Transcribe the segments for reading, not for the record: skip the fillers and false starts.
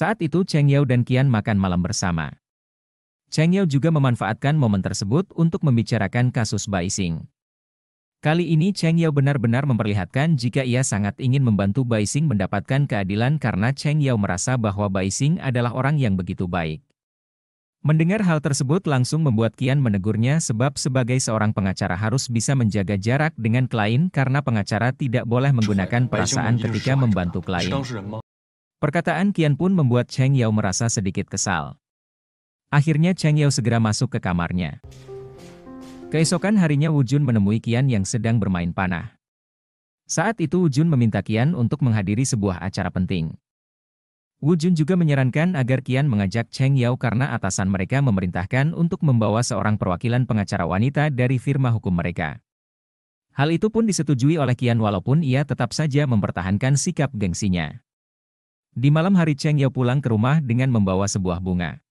Saat itu Cheng Yao dan Qian makan malam bersama. Cheng Yao juga memanfaatkan momen tersebut untuk membicarakan kasus Bai Xing. Kali ini Cheng Yao benar-benar memperlihatkan jika ia sangat ingin membantu Bai Xing mendapatkan keadilan karena Cheng Yao merasa bahwa Bai Xing adalah orang yang begitu baik. Mendengar hal tersebut langsung membuat Qian menegurnya sebab sebagai seorang pengacara harus bisa menjaga jarak dengan klien karena pengacara tidak boleh menggunakan perasaan ketika membantu klien. Perkataan Qian pun membuat Cheng Yao merasa sedikit kesal. Akhirnya Cheng Yao segera masuk ke kamarnya. Keesokan harinya Wu Jun menemui Qian yang sedang bermain panah. Saat itu Wu Jun meminta Qian untuk menghadiri sebuah acara penting. Wu Jun juga menyarankan agar Qian mengajak Cheng Yao karena atasan mereka memerintahkan untuk membawa seorang perwakilan pengacara wanita dari firma hukum mereka. Hal itu pun disetujui oleh Qian walaupun ia tetap saja mempertahankan sikap gengsinya. Di malam hari Cheng Yao pulang ke rumah dengan membawa sebuah bunga.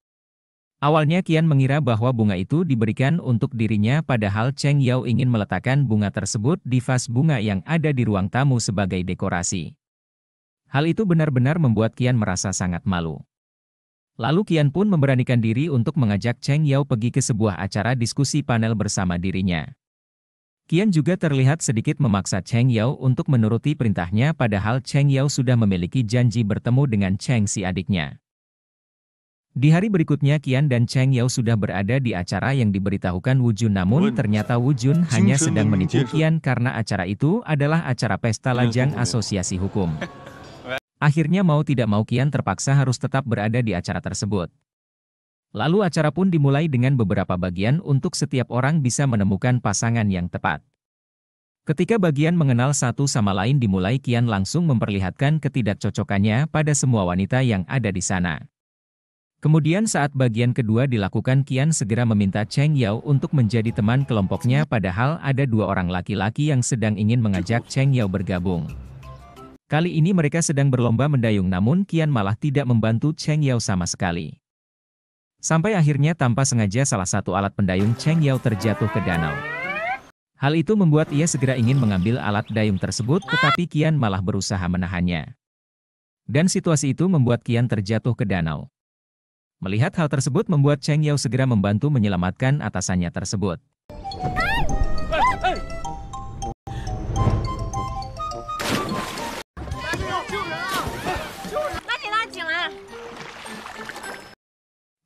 Awalnya Qian mengira bahwa bunga itu diberikan untuk dirinya padahal Cheng Yao ingin meletakkan bunga tersebut di vas bunga yang ada di ruang tamu sebagai dekorasi. Hal itu benar-benar membuat Qian merasa sangat malu. Lalu Qian pun memberanikan diri untuk mengajak Cheng Yao pergi ke sebuah acara diskusi panel bersama dirinya. Qian juga terlihat sedikit memaksa Cheng Yao untuk menuruti perintahnya padahal Cheng Yao sudah memiliki janji bertemu dengan Cheng si adiknya. Di hari berikutnya Qian dan Cheng Yao sudah berada di acara yang diberitahukan Wu Jun namun ternyata Wu Jun hanya sedang menipu Qian karena acara itu adalah acara pesta lajang asosiasi hukum. Akhirnya mau tidak mau Qian terpaksa harus tetap berada di acara tersebut. Lalu acara pun dimulai dengan beberapa bagian untuk setiap orang bisa menemukan pasangan yang tepat. Ketika bagian mengenal satu sama lain dimulai Qian langsung memperlihatkan ketidakcocokannya pada semua wanita yang ada di sana. Kemudian saat bagian kedua dilakukan Qian segera meminta Cheng Yao untuk menjadi teman kelompoknya padahal ada dua orang laki-laki yang sedang ingin mengajak Cheng Yao bergabung. Kali ini mereka sedang berlomba mendayung namun Qian malah tidak membantu Cheng Yao sama sekali. Sampai akhirnya tanpa sengaja salah satu alat pendayung Cheng Yao terjatuh ke danau. Hal itu membuat ia segera ingin mengambil alat dayung tersebut tetapi Qian malah berusaha menahannya. Dan situasi itu membuat Qian terjatuh ke danau. Melihat hal tersebut membuat Cheng Yao segera membantu menyelamatkan atasannya tersebut.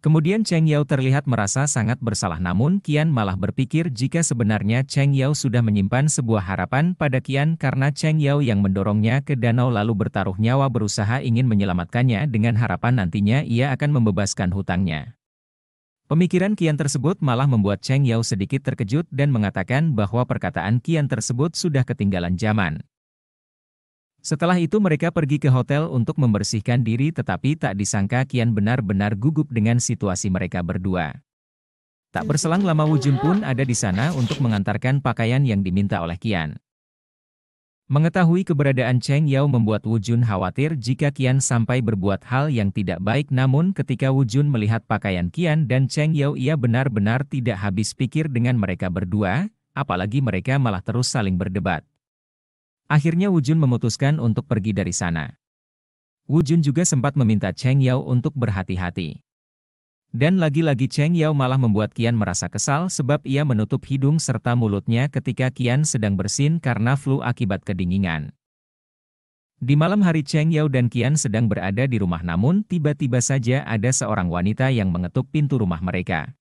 Kemudian Cheng Yao terlihat merasa sangat bersalah namun Qian malah berpikir jika sebenarnya Cheng Yao sudah menyimpan sebuah harapan pada Qian karena Cheng Yao yang mendorongnya ke danau lalu bertaruh nyawa berusaha ingin menyelamatkannya dengan harapan nantinya ia akan membebaskan hutangnya. Pemikiran Qian tersebut malah membuat Cheng Yao sedikit terkejut dan mengatakan bahwa perkataan Qian tersebut sudah ketinggalan zaman. Setelah itu mereka pergi ke hotel untuk membersihkan diri tetapi tak disangka Qian benar-benar gugup dengan situasi mereka berdua. Tak berselang lama Wu Jun pun ada di sana untuk mengantarkan pakaian yang diminta oleh Qian. Mengetahui keberadaan Cheng Yao membuat Wu Jun khawatir jika Qian sampai berbuat hal yang tidak baik namun ketika Wu Jun melihat pakaian Qian dan Cheng Yao ia benar-benar tidak habis pikir dengan mereka berdua, apalagi mereka malah terus saling berdebat. Akhirnya Wu Jun memutuskan untuk pergi dari sana. Wu Jun juga sempat meminta Cheng Yao untuk berhati-hati. Dan lagi-lagi Cheng Yao malah membuat Qian merasa kesal sebab ia menutup hidung serta mulutnya ketika Qian sedang bersin karena flu akibat kedinginan. Di malam hari Cheng Yao dan Qian sedang berada di rumah namun tiba-tiba saja ada seorang wanita yang mengetuk pintu rumah mereka.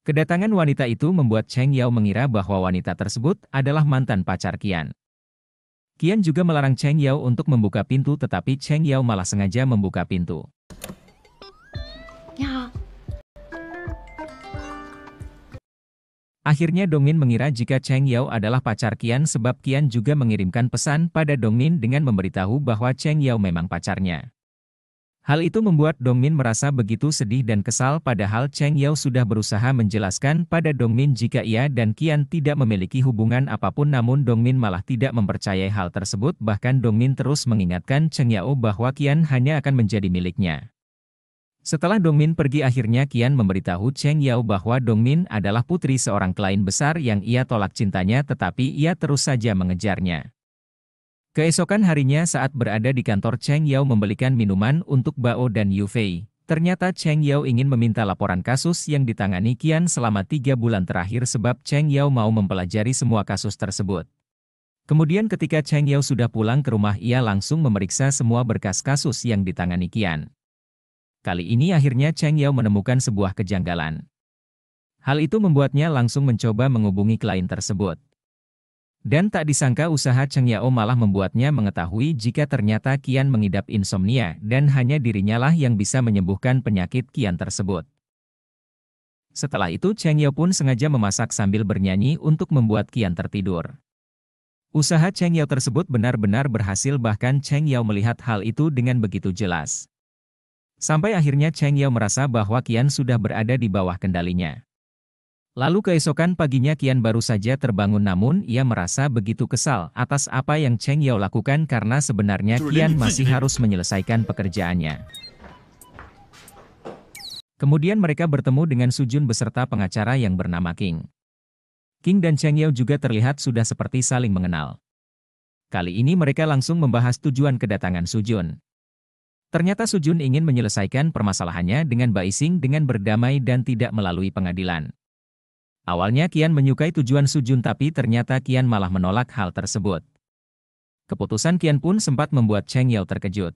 Kedatangan wanita itu membuat Cheng Yao mengira bahwa wanita tersebut adalah mantan pacar Qian. Qian juga melarang Cheng Yao untuk membuka pintu tetapi Cheng Yao malah sengaja membuka pintu. Ya. Akhirnya Dongmin mengira jika Cheng Yao adalah pacar Qian sebab Qian juga mengirimkan pesan pada Dongmin dengan memberitahu bahwa Cheng Yao memang pacarnya. Hal itu membuat Dongmin merasa begitu sedih dan kesal padahal Cheng Yao sudah berusaha menjelaskan pada Dongmin jika ia dan Qian tidak memiliki hubungan apapun namun Dongmin malah tidak mempercayai hal tersebut bahkan Dongmin terus mengingatkan Cheng Yao bahwa Qian hanya akan menjadi miliknya. Setelah Dongmin pergi akhirnya Qian memberitahu Cheng Yao bahwa Dongmin adalah putri seorang klien besar yang ia tolak cintanya tetapi ia terus saja mengejarnya. Keesokan harinya saat berada di kantor, Cheng Yao membelikan minuman untuk Bao dan Yu Fei. Ternyata Cheng Yao ingin meminta laporan kasus yang ditangani Qian selama 3 bulan terakhir sebab Cheng Yao mau mempelajari semua kasus tersebut. Kemudian ketika Cheng Yao sudah pulang ke rumah, ia langsung memeriksa semua berkas kasus yang ditangani Qian. Kali ini akhirnya Cheng Yao menemukan sebuah kejanggalan. Hal itu membuatnya langsung mencoba menghubungi klien tersebut. Dan tak disangka usaha Cheng Yao malah membuatnya mengetahui jika ternyata Qian mengidap insomnia dan hanya dirinya lah yang bisa menyembuhkan penyakit Qian tersebut. Setelah itu Cheng Yao pun sengaja memasak sambil bernyanyi untuk membuat Qian tertidur. Usaha Cheng Yao tersebut benar-benar berhasil, bahkan Cheng Yao melihat hal itu dengan begitu jelas. Sampai akhirnya Cheng Yao merasa bahwa Qian sudah berada di bawah kendalinya. Lalu keesokan paginya Qian baru saja terbangun, namun ia merasa begitu kesal atas apa yang Cheng Yao lakukan karena sebenarnya Qian masih harus menyelesaikan pekerjaannya. Kemudian mereka bertemu dengan Su Jun beserta pengacara yang bernama King. King dan Cheng Yao juga terlihat sudah seperti saling mengenal. Kali ini mereka langsung membahas tujuan kedatangan Su Jun. Ternyata Su Jun ingin menyelesaikan permasalahannya dengan Baising dengan berdamai dan tidak melalui pengadilan. Awalnya Qian menyukai tujuan Su Jun, tapi ternyata Qian malah menolak hal tersebut. Keputusan Qian pun sempat membuat Cheng Yao terkejut.